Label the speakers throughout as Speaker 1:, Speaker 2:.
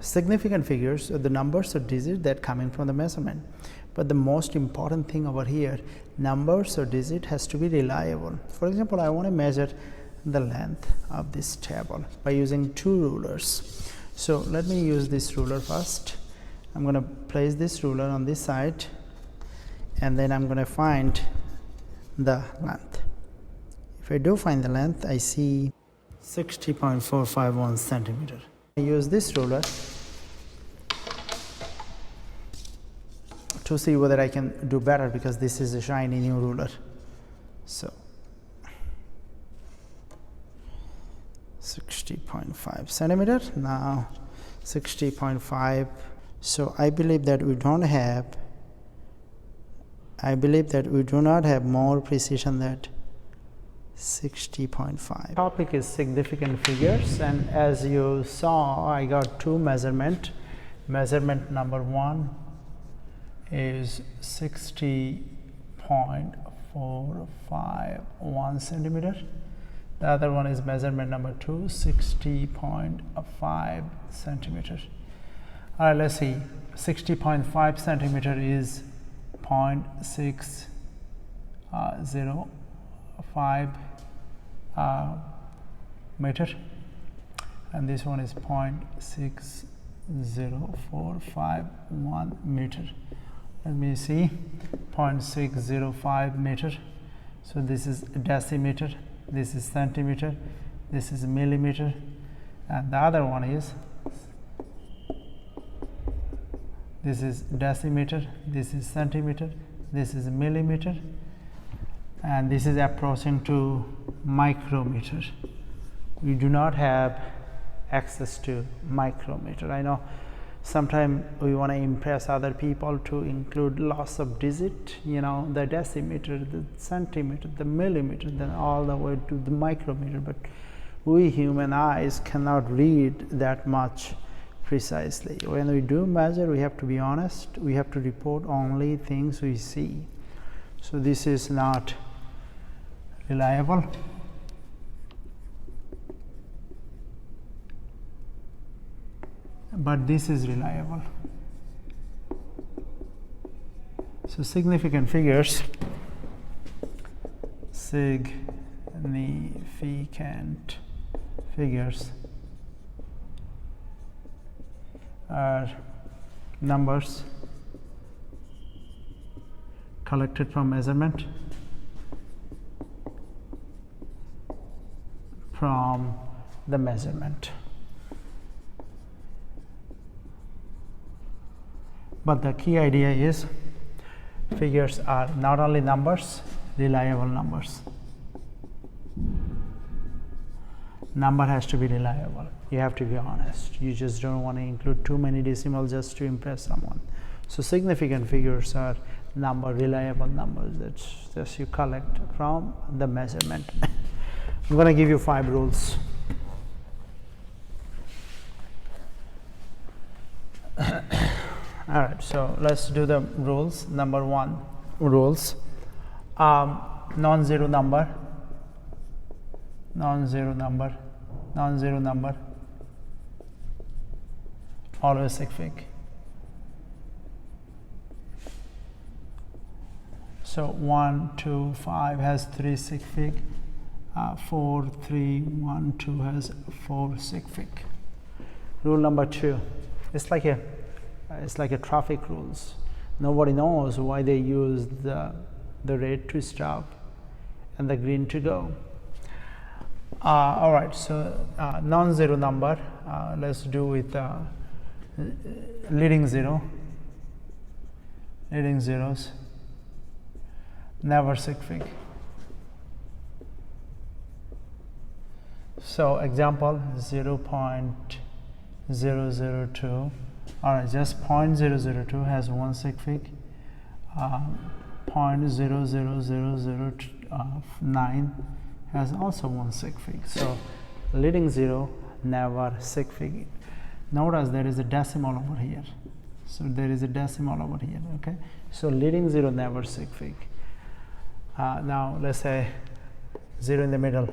Speaker 1: Significant figures are the numbers or digits that come in from the measurement. But the most important thing over here, numbers or digit has to be reliable. For example, I want to measure the length of this table by using two rulers. So let me use this ruler first. I'm going to place this ruler on this side, and then I'm going to find the length. If I do find the length, I see 60.451 centimeter. I use this ruler to see whether I can do better, because this is a shiny new ruler. So 60.5 centimeter, now 60.5. So I believe that we do not have more precision than 60.5. Topic is significant figures, and as you saw, I got two measurement. Measurement number 1 is 60.451 centimeter. The other one is measurement number 2, 60.5 centimeter. All right, let's see. 60.5 centimeter is 0.605 meter, and this one is 0.6041 meter. Let me see, 0.605 meter. So this is decimeter, this is centimeter, this is millimeter, and the other one is, this is decimeter, this is centimeter, this is millimeter, and this is approaching to micrometer. We do not have access to micrometer. I know sometimes we want to impress other people to include lots of digit, you know, the decimeter, the centimeter, the millimeter, then all the way to the micrometer, but we human eyes cannot read that much precisely. When we do measure, we have to be honest, we have to report only things we see. So this is not reliable. But this is reliable. So significant figures, are numbers collected from measurement, But the key idea is figures are not only numbers, reliable numbers. Number has to be reliable. You have to be honest. You just don't want to include too many decimals just to impress someone. So significant figures are reliable numbers that just you collect from the measurement. I'm going to give you 5 rules. All right, so let's do the rules. Number 1 rules: non-zero number, always sig fig. So 1, 2, 5 has 3 sig fig. 4, 3, 1, 2 has 4 sig fig. Rule number 2, it's like a traffic rules. Nobody knows why they use the red to stop and the green to go. All right, so non-zero number, let's do with leading zeros, never sig fig. So example 0.002. All right, just 0.002 has 1 sig fig. 0.00009 has also 1 sig fig. So leading zero, never sig fig. Notice there is a decimal over here. So there is a decimal over here. Okay. So leading zero, never sig fig. Now let's say 0 in the middle.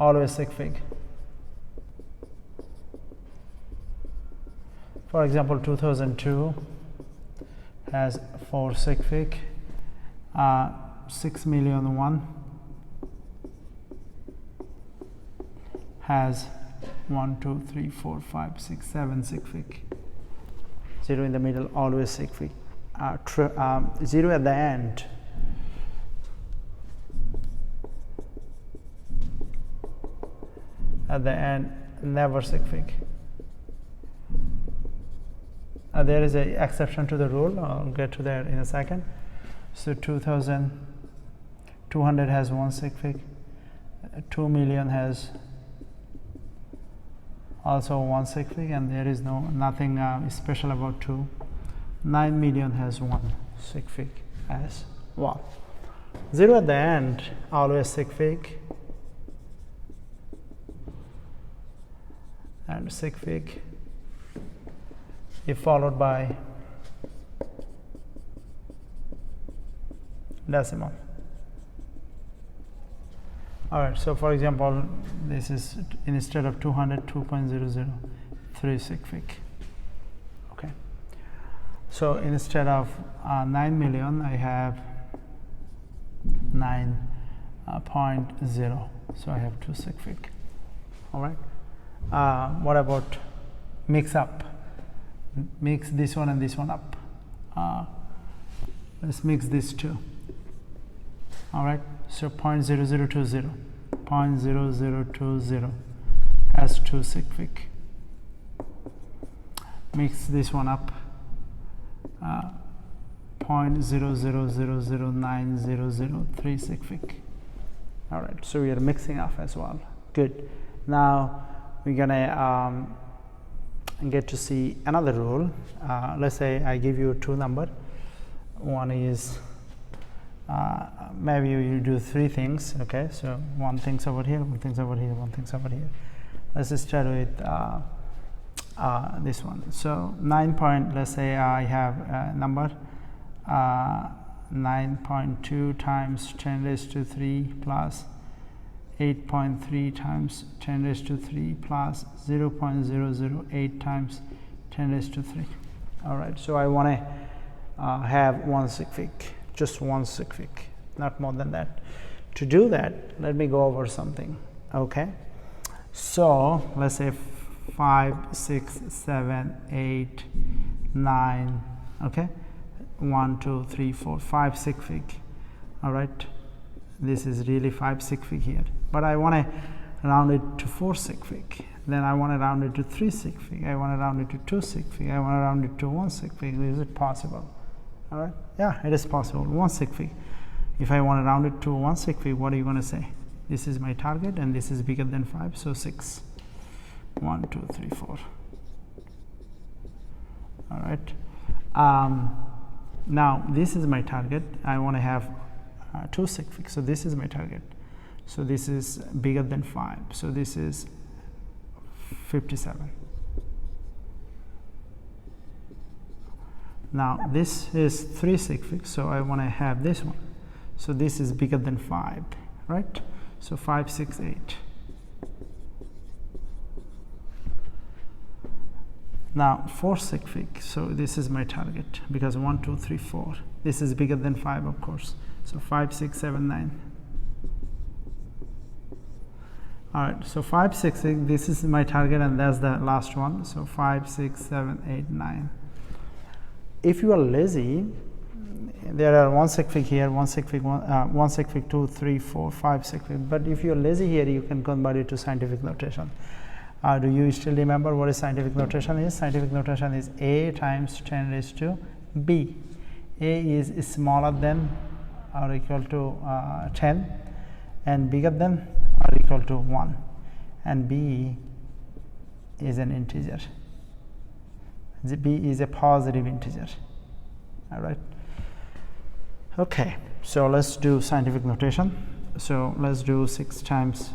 Speaker 1: always sig fig. For example, 2002 has 4 sig fig, 6,000,001 has 1, 2, 3, 4, 5, 6, 7 sig fig. 0 in the middle, always sig fig. 0 at the end, never sig fig. There is an exception to the rule. I'll get to that in a second. So 2,200 has 1 sig fig. 2 million has also 1 sig fig, and there is nothing special about 2. 9 million has 1 sig fig as well. 0 at the end, always sig fig, and sig fig if followed by decimal. Alright, so for example, this is instead of 200, 2.003 sig fig. Okay, so instead of 9 million, I have 9.0, so I have 2 sig fig. Alright, what about mix up? Mix this one and this one up. Let's mix these two. Alright, so 0.0020 has 2 sig fig. Mix this one up. 0.0000903 sig fig. Alright, so we are mixing up as well. Good. Now we're gonna get to see another rule. Let's say I give you 2 numbers. One is maybe you do 3 things. Okay, so one thing's over here, one thing's over here, one thing's over here. Let's start with this one. So 9 point, let's say I have a number 9.2 times 10 raised to 3 plus 8.3 times 10 raised to 3 plus 0.008 times 10 raised to 3. Alright, so I want to have 1 sig fig, just 1 sig fig, not more than that. To do that, let me go over something. Okay, so let's say 5, 6, 7, 8, 9. Okay, 1, 2, 3, 4, 5 sig fig. Alright, this is really 5 sig fig here, but I want to round it to 4 sig fig. Then I want to round it to 3 sig fig. I want to round it to 2 sig fig. I want to round it to 1 sig fig. Is it possible? All right, yeah, it is possible. 1 sig fig. If I want to round it to 1 sig fig, what are you going to say? This is my target, and this is bigger than 5, so 6. 1, 2, 3, 4. All right. Now this is my target. I want to have 2 sig fig, so this is my target. So this is bigger than 5, so this is 57. Now this is 3 sig fig, so I want to have this one. So this is bigger than 5, right? So 5, 6, 8. Now 4 sig fig, so this is my target because 1, 2, 3, 4. This is bigger than 5, of course. So 5, 6, 7, 9. All right, so 5, 6, 6, this is my target, and that's the last one. So 5, 6, 7, 8, 9. If you are lazy, there are 1 sig fig here, 1 sig fig, 1 sig fig, 2, 3, 4, 5 sig fig. But if you are lazy here, you can convert it to scientific notation. Do you still remember what is scientific notation is? Scientific notation is A times 10 raised to B. A is smaller than or equal to 10 and bigger than or equal to 1, and B is an integer. B is a positive integer. All right. Okay, so let's do scientific notation. So let's do 6 times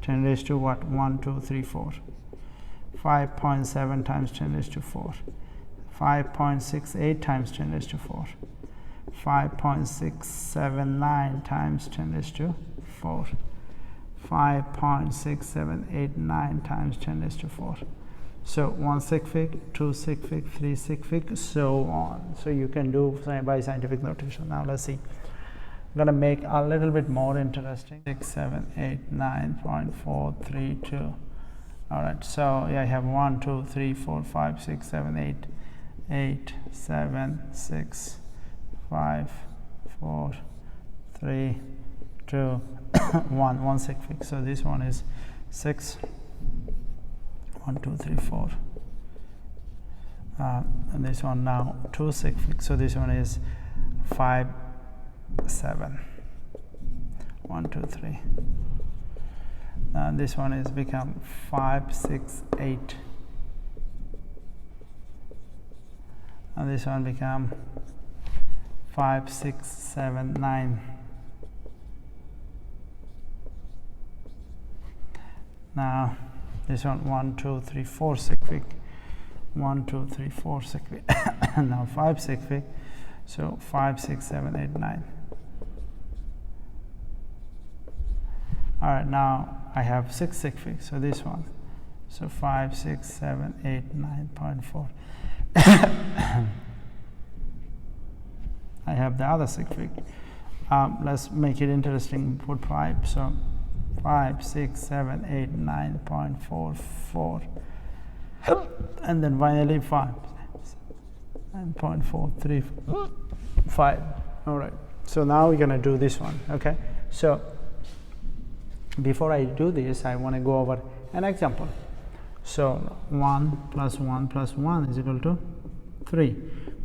Speaker 1: 10 raised to what? 1, 2, 3, 4. 5.7 times 10 raised to 4. 5.68 times 10 raised to 4. 5.679 times 10 raised to 4. 5.6789 times 10 raised to 4. So 1 sig fig, 2 sig fig, 3 sig fig, so on. So you can do by scientific notation. Now let's see. I'm gonna make a little bit more interesting. 6, 7, 8, 9.432. All right. So yeah, I have 1, 2, 3, 4, 5, 6, 7, 8, 8, 7, 6, 5, 4, 3, 2, 1 sig fig. So this one is 6. 1, 2, 3, 4. And this one now 2 sig fig. So this one is 5, 7. 1, 2, 3. And this one is become 5, 6, 8. And this one become 5, 6, 7, 9. Now this one 1, 2, 3, 4 sig fig. 1, 2, 3, 4 sig fig. Now 5 sig fig. So 5, 6, 7, 8, 9. All right, now I have 6 sig fig. So this one. So 5, 6, 7, 8, 9.4. I have the other sig fig. Let's make it interesting. Put 5. So 5, 6, 7, 8, 9.44. And then finally 5, 9.435. All right. So now we're going to do this one. Okay. So before I do this, I want to go over an example. So 1 plus 1 plus 1 is equal to 3.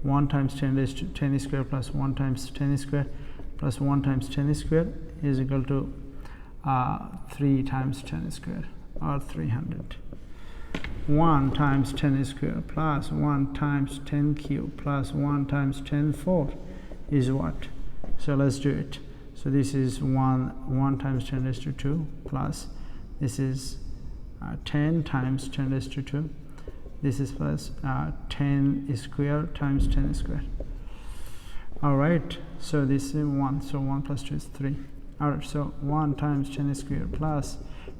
Speaker 1: 1 times 10 raised to 10 squared plus 1 times 10 squared plus 1 times 10 squared is equal to 3 times 10 squared, or 300. 1 times 10 squared plus 1 times 10 cube plus 1 times 10 4 is what? So let's do it. So this is 1 times 10 raised to 2 plus this is 10 times 10 raised to 2. This is plus 10 squared times 10 squared. All right. So this is 1. So 1 plus 2 is 3. All right. So 1 times 10 squared plus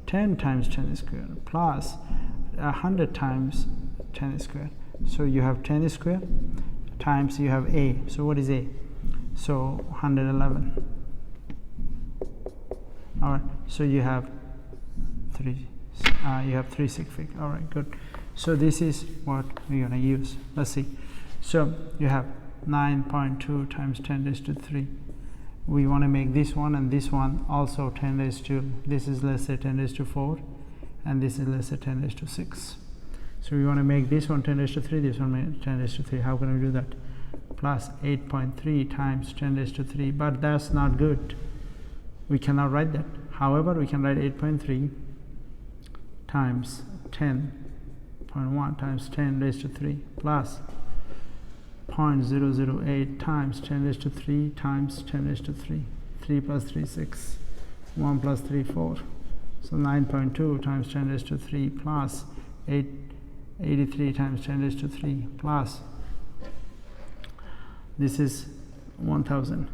Speaker 1: 10 times 10 squared plus 100 times 10 squared. So you have 10 squared times you have a. So what is a? So 111. All right. So you have 3. You have 3 sig fig. All right. Good. So this is what we're going to use. Let's see. So you have 9.2 times 10 raised to 3. We want to make this one and this one also 10 raised to, this is let's say 10 raised to 4 and this is let's say 10 raised to 6. So we want to make this one 10 raised to 3, this one 10 raised to 3. How can we do that? Plus 8.3 times 10 raised to 3, but that's not good. We cannot write that. However, we can write 8.3 times 10.1 times 10 raised to 3 plus 0.008 times 10 raised to 3 times 10 raised to 3. 3 plus 3 6. 1 plus 3 4. So 9.2 times 10 raised to 3 plus 83 times 10 raised to 3 plus this is 1000.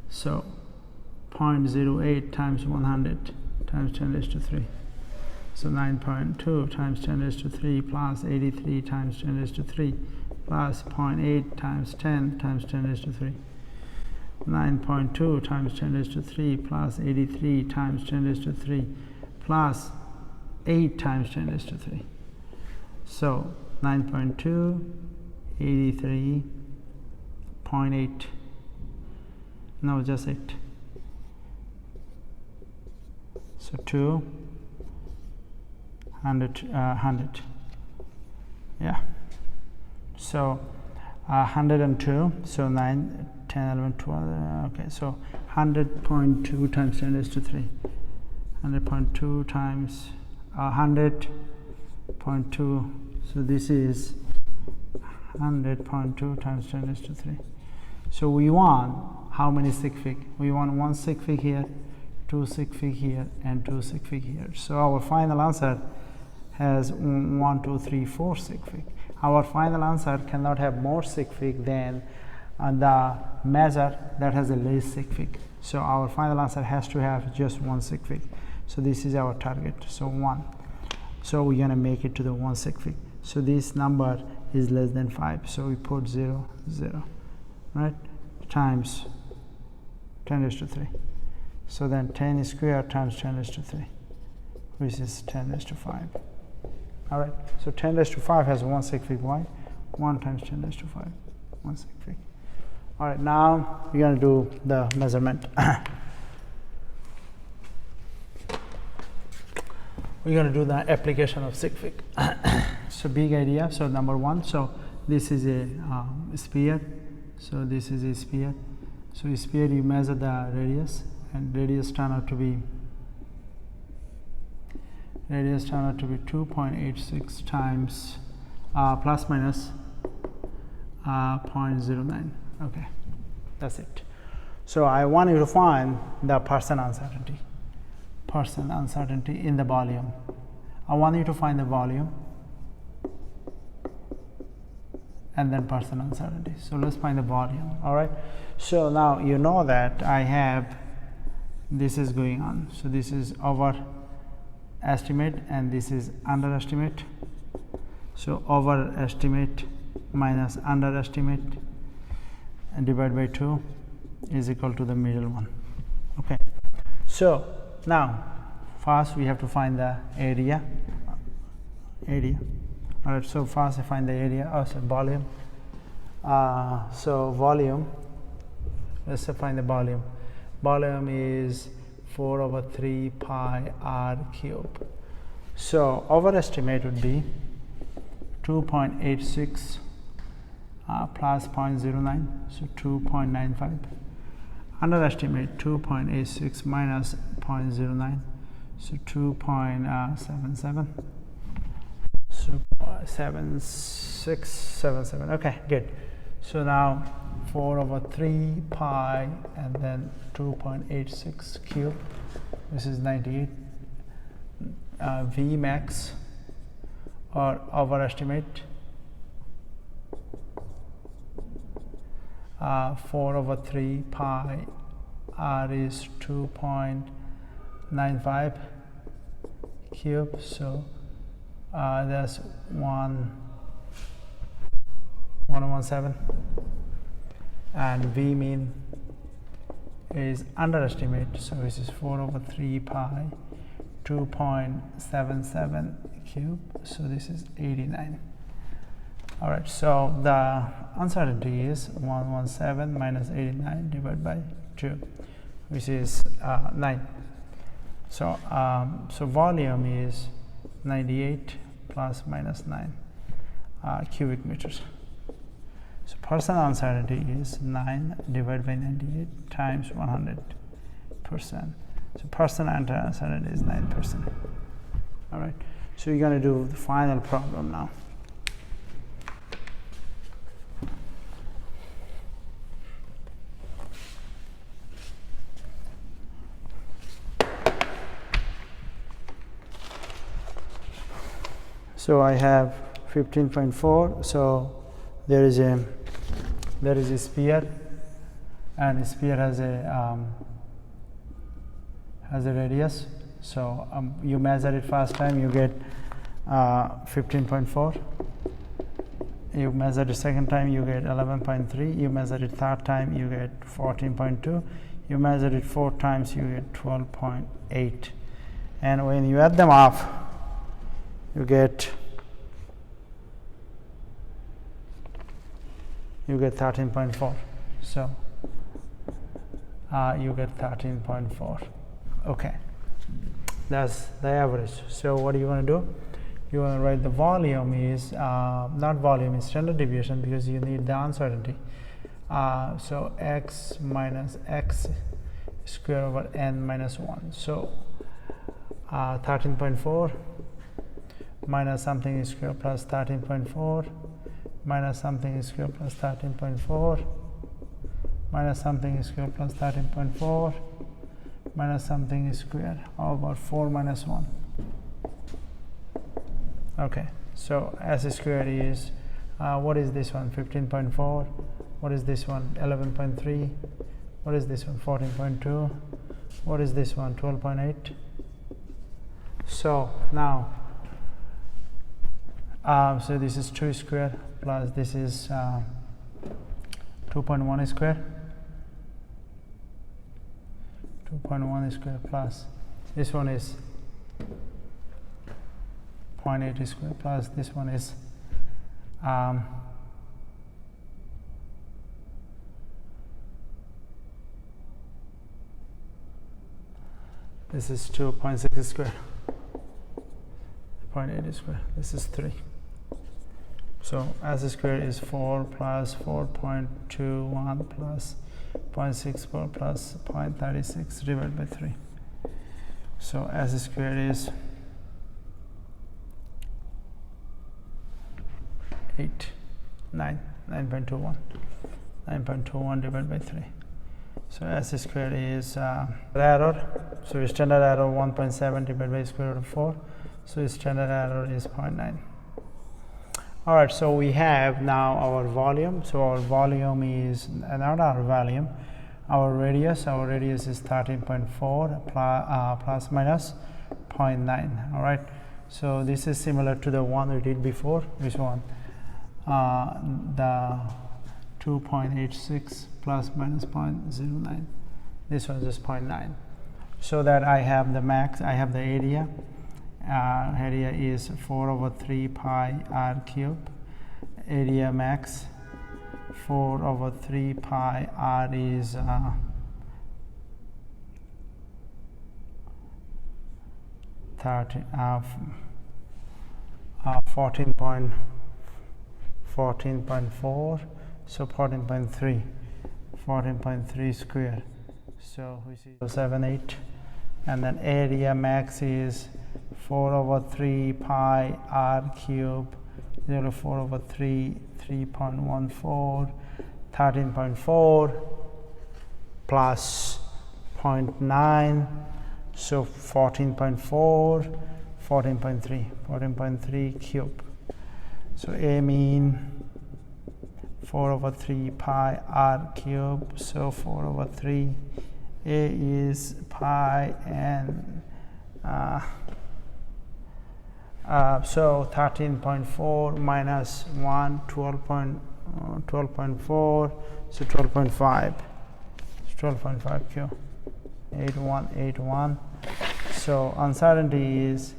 Speaker 1: So 0.08 times 100 times 10 raised to 3. So 9.2 times 10 raised to 3 plus 83 times 10 raised to 3 plus 0.8 times 10 times 10 raised to 3. 9.2 times 10 raised to 3 plus 83 times 10 raised to 3 plus 8 times 10 raised to 3. So 9.2, 83.8. No, just 8. So 2. 100. Yeah. So 102. So 9, 10, 11, 12. Okay. So 100.2 times 10 raised to 3. 100.2 times 100.2. So this is 100.2 times 10 raised to 3. So we want how many sig fig? We want 1 sig fig here, 2 sig fig here, and 2 sig fig here. So our final answer has 1, 2, 3, 4 sig fig. Our final answer cannot have more sig fig than the measure that has the least sig fig. So our final answer has to have just 1 sig fig. So this is our target, so 1. So we're going to make it to the 1 sig fig. So this number is less than 5, so we put 0 0, right, times 10 raised to 3. So then 10 squared times 10 raised to 3, which is 10 raised to 5. All right, so 10 raised to 5 has 1 sig fig y, 1 times 10 raised to 5, 1 sig fig. All right, now we're going to do the measurement. We're going to do the application of sig fig. So big idea. So number 1, so this is a sphere. So this is a sphere. So a sphere, you measure the radius, and radius turn out to be 2.86 times plus minus 0.09. Okay, that's it. So I want you to find the percent uncertainty in the volume. I want you to find the volume and then percent uncertainty. So let's find the volume. All right, so now you know that I have this is going on. So this is overestimate and this is underestimate. So overestimate minus underestimate and divide by 2 is equal to the middle one. Okay, so now first we have to find the area. All right, so first I find the area, also volume. So volume, let's find the volume. Volume is 4 over 3 pi r cube. So overestimate would be 2.86 plus 0.09, so 2.95. Underestimate 2.86 minus 0.09, so 2.77. So 7677. Okay, good. So now 4 over 3 pi and then 2.86 cube. This is 98. V max or overestimate 4 over 3 pi r is 2.95 cube. So that's 117, and V mean is underestimate, so this is 4 over 3 pi 2.77 cube, so this is 89. All right, so the uncertainty is 117 minus 89 divided by 2, which is 9. So so volume is 98 plus minus 9 cubic meters. So percent uncertainty is 9 divided by 98 times 100%. So percent uncertainty is 9%. All right, so you're going to do the final problem now. So I have 15.4. So there is a sphere, and a sphere has a radius. So you measure it first time, you get 15.4. You measure it second time, you get 11.3. You measure it third time, you get 14.2. You measure it 4 times, you get 12.8. And when you add them up, you get 13.4. So you get 13.4. Okay, that's the average. So what are you going to do? You want to write the volume is not volume, is standard deviation, because you need the uncertainty. So x minus x square over n minus 1. So 13.4 minus something square plus 13.4 minus something square plus 13.4 minus something square plus 13.4 minus something square. How about 4 minus 1? Okay, so s square is what is this one? 15.4. What is this one? 11.3. What is this one? 14.2. What is this one? 12.8. So now so this is 2 square plus this is 2.1 square, 2.1 square plus this one is 0.8 square plus this one is this is 2.6 square, 0.8 square, this is 3. So S square is 4 plus 4.21 plus 0.64 plus 0.36 divided by 3. So S square is 9.21 divided by 3. So S square is error. So standard error 1.7 divided by square root of 4. So standard error is 0.9. All right, so we have now our volume. So our volume is not our volume, our radius. Our radius is 13.4 plus minus 0.9. All right, so this is similar to the one we did before. Which one? The 2.86 plus minus 0.09. This one is 0.9. So that I have the max, I have the area. Area is 4 over 3 pi r cube. Area max 4 over 3 pi r is 14.4, so 14.3 square, so we see 78, and then area max is 4 over 3 pi r cube, 4 over 3, 3.14, 13.4 plus 0.9, so 14.4, 14.3 cube. So A mean 4 over 3 pi r cube, so 4 over 3. A is pi and so 13.4 minus 1, 12.4, so 12.5, 12.5 Q, 8181. So uncertainty is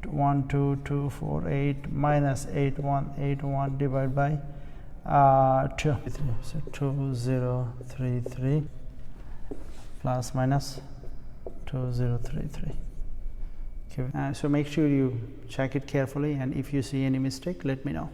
Speaker 1: 12248 minus 8181 divided by 2, so 2033 plus minus 2033. So make sure you check it carefully, and if you see any mistake, let me know.